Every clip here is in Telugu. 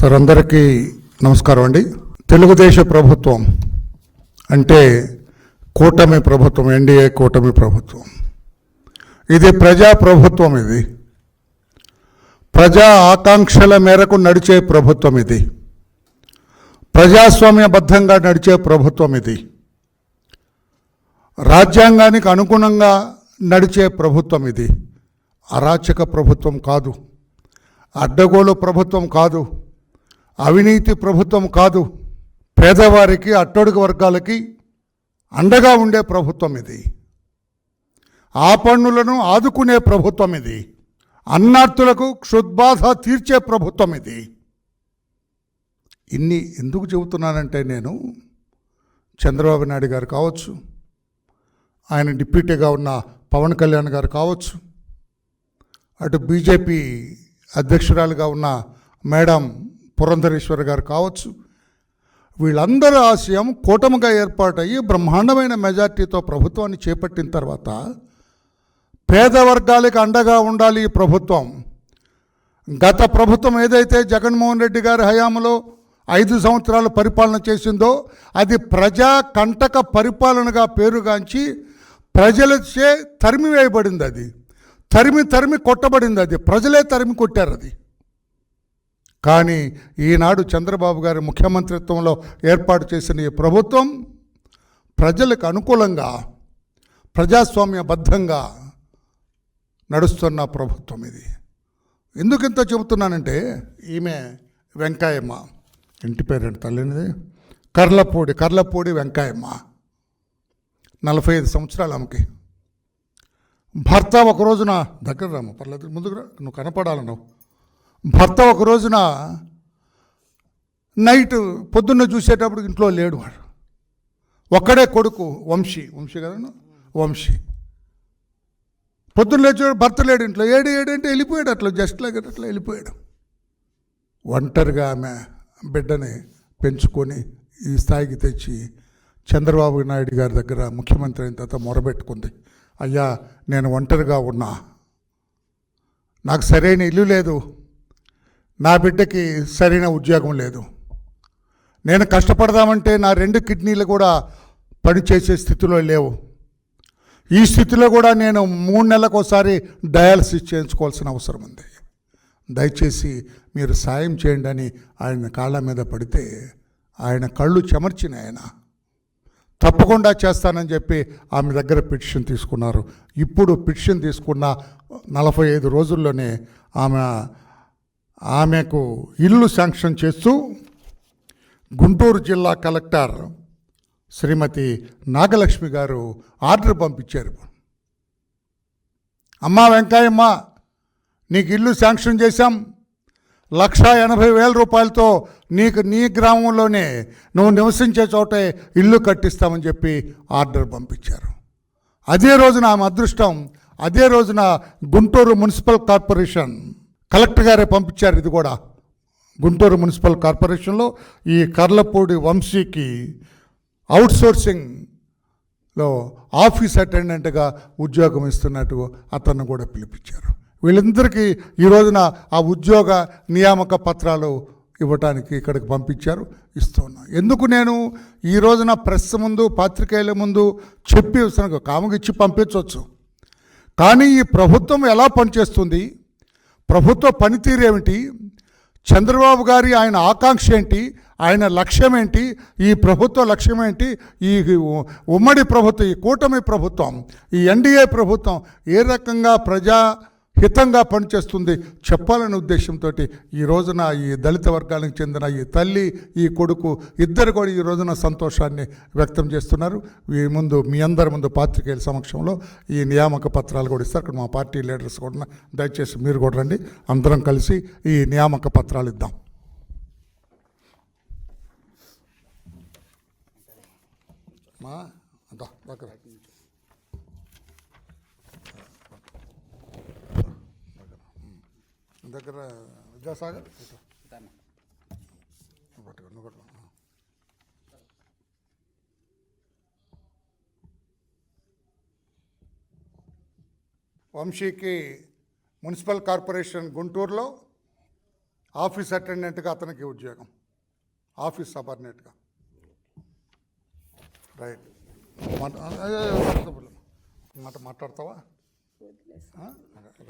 సార్ అందరికీ నమస్కారం అండి. తెలుగుదేశ ప్రభుత్వం అంటే కూటమి ప్రభుత్వం, ఎన్డీఏ కూటమి ప్రభుత్వం. ఇది ప్రజా ప్రభుత్వం. ఇది ప్రజా ఆకాంక్షల మేరకు నడిచే ప్రభుత్వం. ఇది ప్రజాస్వామ్యబద్ధంగా నడిచే ప్రభుత్వం. ఇది రాజ్యాంగానికి అనుగుణంగా నడిచే ప్రభుత్వం. ఇది అరాచక ప్రభుత్వం కాదు, అడ్డగోలు ప్రభుత్వం కాదు, అవినీతి ప్రభుత్వం కాదు. పేదవారికి, అట్టడుగు వర్గాలకి అండగా ఉండే ప్రభుత్వం ఇది. ఆ పన్నులను ఆదుకునే ప్రభుత్వం ఇది. అన్నార్తులకు క్షుద్బాధ తీర్చే ప్రభుత్వం ఇది. ఇన్ని ఎందుకు చెబుతున్నానంటే, నేను చంద్రబాబు నాయుడు గారు కావచ్చు, ఆయన డిప్యూటీగా ఉన్న పవన్ కళ్యాణ్ గారు కావచ్చు, అటు బీజేపీ అధ్యక్షురాలుగా ఉన్న మేడం పురంధరేశ్వరి గారు కావచ్చు, వీళ్ళందరూ ఆశయం కూటమిగా ఏర్పాటయ్యి బ్రహ్మాండమైన మెజార్టీతో ప్రభుత్వాన్ని చేపట్టిన తర్వాత పేద వర్గాలకు అండగా ఉండాలి ఈ ప్రభుత్వం. గత ప్రభుత్వం ఏదైతే జగన్మోహన్ రెడ్డి గారి హయాంలో 5 సంవత్సరాలు పరిపాలన చేసిందో అది ప్రజా కంటక పరిపాలనగా పేరుగాంచి ప్రజలచే తరిమివేయబడింది. అది తరిమి కొట్టబడింది. అది ప్రజలే తరిమి కొట్టారు. అది కానీ ఈనాడు చంద్రబాబు గారి ముఖ్యమంత్రిత్వంలో ఏర్పాటు చేసిన ఈ ప్రభుత్వం ప్రజలకు అనుకూలంగా, ప్రజాస్వామ్యబద్ధంగా నడుస్తున్న ప్రభుత్వం ఇది. ఎందుకు ఇంత చెబుతున్నానంటే, ఈమె వెంకాయమ్మ, ఇంటి పేరేంటి తల్లినిది, కర్లపూడి వెంకాయమ్మ, 45 సంవత్సరాలు ఆమెకి. భర్త ఒక రోజున దగ్గర రాము, పర్లేదు ముందుకు, నువ్వు కనపడాలను. భర్త ఒక రోజున నైట్ పొద్దున్న చూసేటప్పుడు ఇంట్లో లేడు. వాడు ఒక్కడే కొడుకు వంశీ కదా, వంశీ. పొద్దున్న లేచాడు, భర్త లేడు ఇంట్లో. ఏడంటే వెళ్ళిపోయాడు. అట్లా జస్ట్ లాగా అట్లా వెళ్ళిపోయాడు. ఒంటరిగా ఆమె బిడ్డని పెంచుకొని ఈ స్థాయికి తెచ్చి చంద్రబాబు నాయుడు గారి దగ్గర ముఖ్యమంత్రి అయిన తర్వాత మొరబెట్టుకుంది. అయ్యా, నేను ఒంటరిగా ఉన్నా, నాకు సరైన ఇల్లు లేదు, నా బిడ్డకి సరైన ఉద్యోగం లేదు, నేను కష్టపడదామంటే నా 2 కిడ్నీలు కూడా పనిచేసే స్థితిలో లేవు, ఈ స్థితిలో కూడా నేను 3 నెలలకు ఒకసారి డయాలసిస్ చేయించుకోవాల్సిన అవసరం ఉంది, దయచేసి మీరు సాయం చేయండి అని ఆయన కాళ్ళ మీద పడితే ఆయన కళ్ళు చెమర్చిన ఆయన తప్పకుండా చేస్తానని చెప్పి ఆమె దగ్గర పిటిషన్ తీసుకున్నారు. ఇప్పుడు పిటిషన్ తీసుకున్న 45 రోజుల్లోనే ఆమెకు ఇల్లు శాంక్షన్ చేస్తూ గుంటూరు జిల్లా కలెక్టర్ శ్రీమతి నాగలక్ష్మి గారు ఆర్డర్ పంపించారు. అమ్మా వెంకాయమ్మ, నీకు ఇల్లు శాంక్షన్ చేశాం, 1,80,000 రూపాయలతో నీకు నీ గ్రామంలోనే నువ్వు నివసించే చోటే ఇల్లు కట్టిస్తామని చెప్పి ఆర్డర్ పంపించారు. అదే రోజున ఆమె అదృష్టం, అదే రోజున గుంటూరు మున్సిపల్ కార్పొరేషన్ కలెక్టర్ గారే పంపించారు. ఇది కూడా గుంటూరు మున్సిపల్ కార్పొరేషన్లో ఈ కర్లపూడి వంశీకి అవుట్సోర్సింగ్లో ఆఫీస్ అటెండెంట్గా ఉద్యోగం ఇస్తున్నట్టు అతన్ని కూడా పిలిపించారు. వీళ్ళందరికీ ఈ రోజున ఆ ఉద్యోగ నియామక పత్రాలు ఇవ్వటానికి ఇక్కడికి పంపించారు, ఇస్తున్నాను. ఎందుకు నేను ఈ రోజున ప్రెస్ ముందు, పాత్రికేయుల ముందు చెప్పి వస్తున్నాను, కామకి ఇచ్చి పంపించవచ్చు. కానీ ఈ ప్రభుత్వం ఎలా పనిచేస్తుంది, ప్రభుత్వ పనితీరు ఏమిటి, చంద్రబాబు గారి ఆయన ఆకాంక్ష ఏంటి, ఆయన లక్ష్యం ఏంటి, ఈ ప్రభుత్వ లక్ష్యం ఏంటి, ఈ ఉమ్మడి ప్రభుత్వం, ఈ కూటమి ప్రభుత్వం, ఈ ఎన్డీఏ ప్రభుత్వం ఏ రకంగా ప్రజా హితంగా పనిచేస్తుంది చెప్పాలనే ఉద్దేశంతో ఈ రోజున ఈ దళిత వర్గానికి చెందిన ఈ తల్లి, ఈ కొడుకు ఇద్దరు కూడా ఈ రోజున సంతోషాన్ని వ్యక్తం చేస్తున్నారు. ముందు మీ అందరి ముందు పాత్రికేయుల సమక్షంలో ఈ నియామక పత్రాలు కూడా ఇస్తారు. అక్కడ మా పార్టీ లీడర్స్ కూడా, దయచేసి మీరు కూడా రండి, అందరం కలిసి ఈ నియామక పత్రాలు ఇద్దాం. దగ్గర దగ్గర విద్యాసాగర్ వంశీకి మున్సిపల్ కార్పొరేషన్ గుంటూరులో ఆఫీస్ అటెండెంట్గా అతనికి ఉద్యోగం, ఆఫీస్ సబార్డినేట్గా. రైట్. మాట మాట్లాడతావా?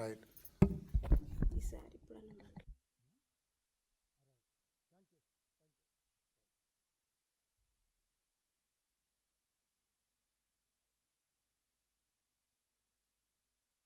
రైట్.